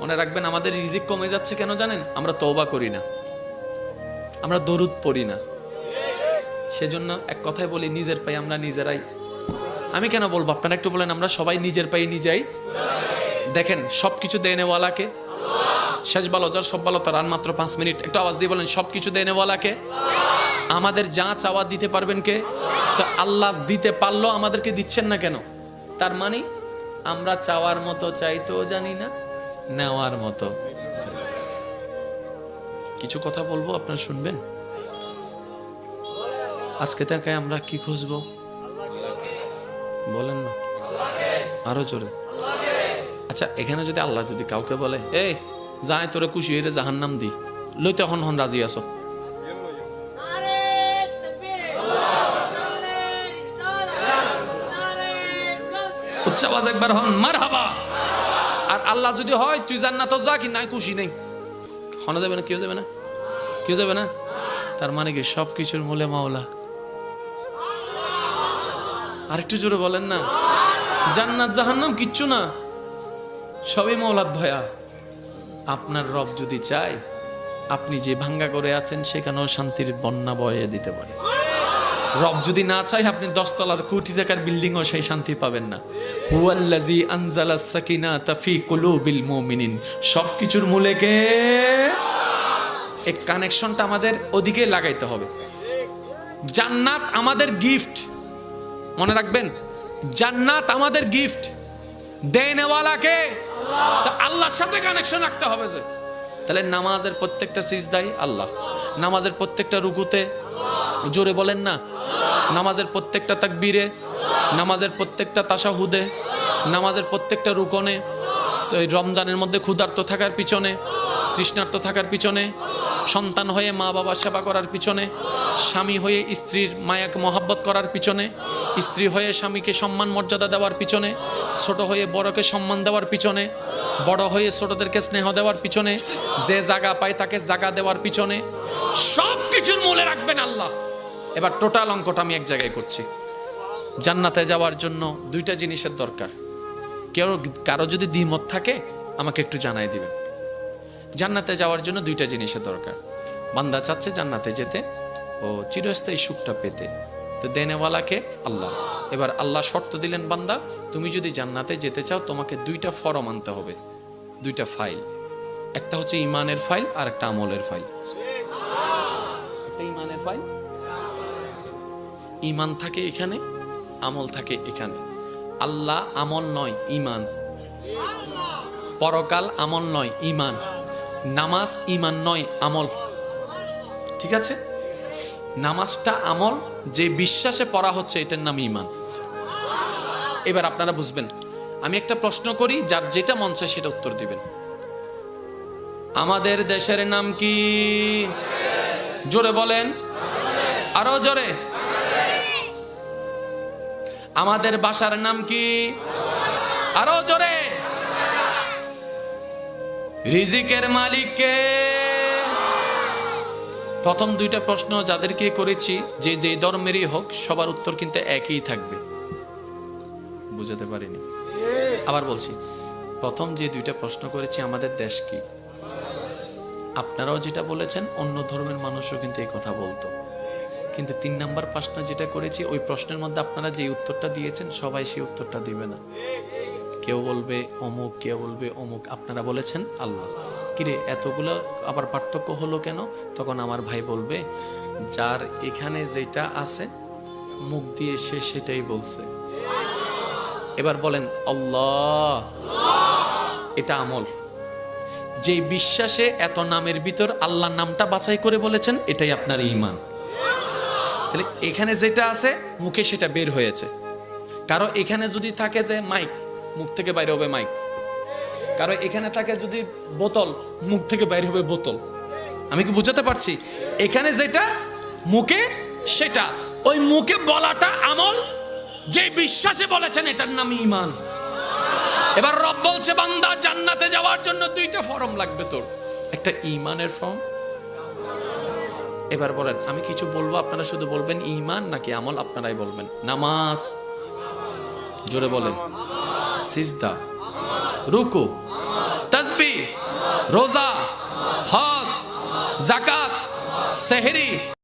মনে রাখবেন, আমাদের রিজিক কমে যাচ্ছে কেন জানেন? আমরা তওবা করি না, আমরা দরুদ পড়ি না। সেজন্য এক কথায় বলি, নিজের পায়ে আমরা নিজেরাই। আমি কেন বলবো, আপনারা একটু বলেন, আমরা সবাই নিজের পায়ে নিজেই। দেখেন, সবকিছু দেনেওয়ালাকে। শেষ ভালো যার, সব ভালো তার। আর মাত্র 5 মিনিট, একটু আওয়াজ দিয়ে বলেন, সবকিছু দেনেওয়ালাকে। আমাদের যা চাওয়া দিতে পারবেন কে? তো আল্লাহ দিতে পারলো, আমাদেরকে দিচ্ছেন না কেন? তার মানে আমরা চাওয়ার মতো চাইতেও জানি না, নেওয়ার মতো। কিছু কথা বলবো, আপনারা শুনবেন। আজকে থেকে আমরা কি খুঁজবো? বলেন না, আরো জোরে। আচ্ছা, এখানে যদি আল্লাহ যদি কাউকে বলে, এই যাই তোরে খুশি হইলে জাহান্নাম দি, লই, তখন হন রাজি আছো? উচ্চ আওয়াজ একবার হন মারহাবা। আর আল্লাহ যদি হয় তুই জান্নাতে যা, কি নাই খুশি নেই, হন যাবে না? কেউ যাবে না? কেউ যাবে না? তার মানে কি সবকিছুর মূলে মাওলা? আর একটু জোরে বলেন না। জান্নাত জাহান্নাম কিচ্ছু না, সবই মাওলার দয়া। আপনার রব যদি চায়, আপনি যে ভাঙ্গা করে আছেন সেখানেও শান্তির বন্যা বয়ে দিতে পারে। রব যদি না চায়, আপনি 10 তলার কোটি টাকার বিল্ডিং ও সেই শান্তি পাবেন না। হুয়াল্লাযী আনজালাস সাকিনাতা ফি কুলুবিল মুমিনিন। সবকিছুর মূলে কে? এই কানেকশনটা আমাদের ওদিকে লাগাইতে হবে। জান্নাত আমাদের গিফট, মনে রাখবেন, জান্নাত আমাদের গিফট। দেনেওয়ালা কে? আল্লাহর সাথে কানেকশন রাখতে হবে। যে তাহলে নামাজের প্রত্যেকটা সিজদাই আল্লাহ, নামাজের প্রত্যেকটা রুকুতে, জোরে বলেন না, নামাজের প্রত্যেকটা তাকবীরে, নামাজের প্রত্যেকটা তাশাহুদে, নামাজের প্রত্যেকটা রুকনে, রমজানের মধ্যে ক্ষুধার্ত থাকার পিছনে, তৃষ্ণার্ত থাকার পিছনে, সন্তান হয়ে মা বাবার সেবা করার পিছনে, স্বামী হয়ে স্ত্রীর মায়াকে মহাব্বত করার পিছনে, স্ত্রী হয়ে স্বামীকে সম্মান মর্যাদা দেওয়ার পিছনে, ছোট হয়ে বড়কে সম্মান দেওয়ার পিছনে, বড় হয়ে ছোটদেরকে স্নেহ দেওয়ার পিছনে, যে জায়গা পায় তাকে জায়গা দেওয়ার পিছনে, সব কিছুর মূলে রাখবেন আল্লাহ। এবার টোটাল অঙ্কটা আমি এক জায়গায় করছি। জান্নাতে যাওয়ার জন্য 2টা জিনিসের দরকার। কারো যদি দ্বিমত থাকে আমাকে একটু জানাই দিবেন। জান্নাতে যাওয়ার জন্য 2টা জিনিসের দরকার। বান্দা চাচ্ছে জান্নাতে যেতে ও চিরস্থায়ী সুখটা পেতে, তো দেনেওয়ালাকে আল্লাহ। এবার আল্লাহ শর্ত দিলেন, বান্দা তুমি যদি জান্নাতে যেতে চাও, তোমাকে 2টা ফরম আনতে হবে, 2টা ফাইল। একটা হচ্ছে ইমানের ফাইল, আর একটা আমলের ফাইল। একটা ইমানের ফাইল, ইমান থাকে এখানে, আমল থাকে এখানে। আল্লাহ আমল নয়, ইমান। পরকাল আমল নয়, ইমান। নামাজ ইমান নয়, আমল। ঠিক আছে? নামাজটা আমল, যে বিশ্বাসে পড়া হচ্ছে এটার নাম ইমান। এবার আপনারা বুঝবেন। আমি একটা প্রশ্ন করি, যার যেটা মন চায় সেটা উত্তর দিবেন। আমাদের দেশের নাম কি? জোরে বলেন, আরো জোরে। আমাদের ভাষার নাম কি? আরো জোরে। রিজিকের মালিক কে? প্রথম 2টা প্রশ্ন যাদেরকে করেছি, যে যে ধর্মেরই হোক, সবার উত্তর কিন্তু একই থাকবে। বুঝাতে পারিনি? আবার বলছি, প্রথম যে 2টা প্রশ্ন করেছি, আমাদের দেশ কি? আপনারাও যেটা বলেছেন, অন্য ধর্মের মানুষও কিন্তু এই কথা বলতো। কিন্তু 3 নাম্বার প্রশ্ন যেটা করেছি, ওই প্রশ্নের মধ্যে আপনারা যে উত্তরটা দিয়েছেন, সবাই সেই উত্তরটা দিবে না। কেউ বলবে অমুক, কেউ বলবে অমুক। আপনারা বলেছেন আল্লাহ। কিরে, এতগুলো আবার পার্থক্য হলো কেন? তখন আমার ভাই বলবে, যার এখানে যেটা আছে মুখ দিয়ে সে সেটাই বলছে। এবার বলেন আল্লাহ, এটা আমল। যে বিশ্বাসে এত নামের ভিতর আল্লাহর নামটা বাছাই করে বলেছেন, এটাই আপনার ঈমান। তাহলে এখানে যেটা আছে মুখে সেটা বের হয়েছে। কারো এখানে যদি থাকে যে মাইক, মুখ থেকে বাইরে হবে মাইক। কারো এখানে থাকে যদি বোতল, মুখ থেকে বাইরে হবে বোতল। আমি কি বুঝাতে পারছি? এখানে যেটা মুখে সেটা, ওই মুখে বলাটা আমল, যে বিশ্বাসে বলেছেন এটার নাম ঈমান। এবার রব বলছে, বান্দা জান্নাতে যাওয়ার জন্য 2টা ফর্ম লাগবে তোর। একটা ঈমানের ফর্ম। এবার বলেন, আমি কিছু বলবো, আপনারা শুধু বলবেন ঈমান নাকি আমল, আপনারাই বলবেন। নামাজ, জোরে বলেন। সিজদা, রুকু, তাসবিহ, রোজা, হজ, যাকাত, সেহরি,